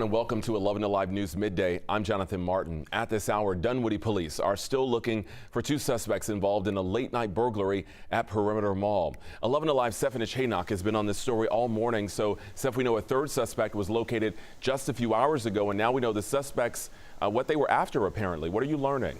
And welcome to 11 Alive News Midday. I'm Jonathan Martin. At this hour, Dunwoody police are still looking for two suspects involved in a late-night burglary at Perimeter Mall. 11 Alive's Stephanie Chaynock has been on this story all morning. So, Steph, we know a third suspect was located just a few hours ago, and now we know the suspects, what they were after, apparently. What are you learning?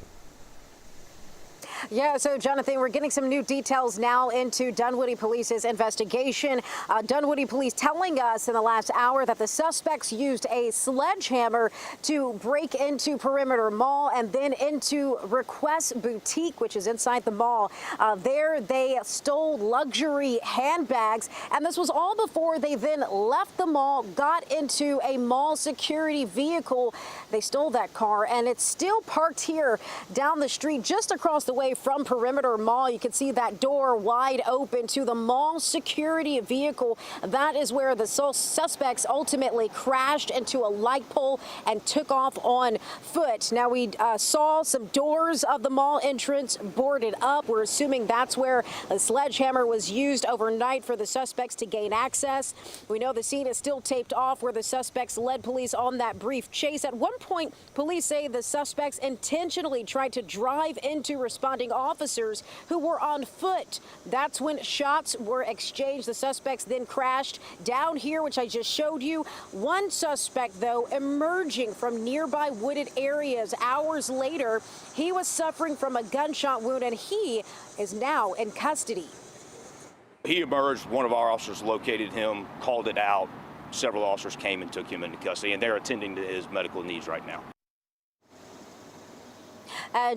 Yeah, so Jonathan, we're getting some new details now into Dunwoody Police's investigation. Dunwoody Police telling us in the last hour that the suspects used a sledgehammer to break into Perimeter Mall and then into Request Boutique, which is inside the mall. There they stole luxury handbags, and this was all before they then left the mall, got into a mall security vehicle. They stole that car, and it's still parked here down the street just across the way from Perimeter Mall. You can see that door wide open to the mall security vehicle. That is where the suspects ultimately crashed into a light pole and took off on foot. Now, we saw some doors of the mall entrance boarded up. We're assuming that's where a sledgehammer was used overnight for the suspects to gain access. We know the scene is still taped off where the suspects led police on that brief chase. At one point, police say the suspects intentionally tried to drive into responding officers who were on foot. That's when shots were exchanged. The suspects then crashed down here, which I just showed you. One suspect, though, emerging from nearby wooded areas hours later. He was suffering from a gunshot wound, and he is now in custody. He emerged. One of our officers located him, called it out. Several officers came and took him into custody, and they're attending to his medical needs right now.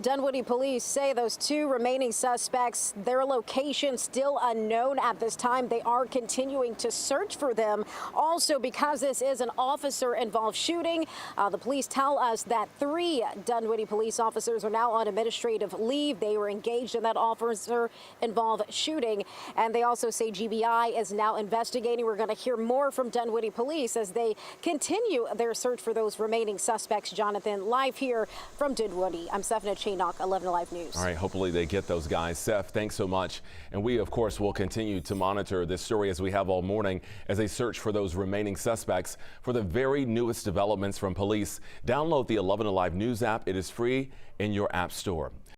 Dunwoody police say those two remaining suspects, their location still unknown at this time. They are continuing to search for them. Also, because this is an officer-involved shooting, the police tell us that 3 Dunwoody police officers are now on administrative leave. They were engaged in that officer-involved shooting, and they also say GBI is now investigating. We're going to hear more from Dunwoody police as they continue their search for those remaining suspects. Jonathan, live here from Dunwoody. I'm Stephanie Chaynock, 11 Alive News. All right, hopefully they get those guys. Seth, thanks so much. And we, of course, will continue to monitor this story as we have all morning as they search for those remaining suspects. For the very newest developments from police, download the 11 Alive News app. It is free in your app store.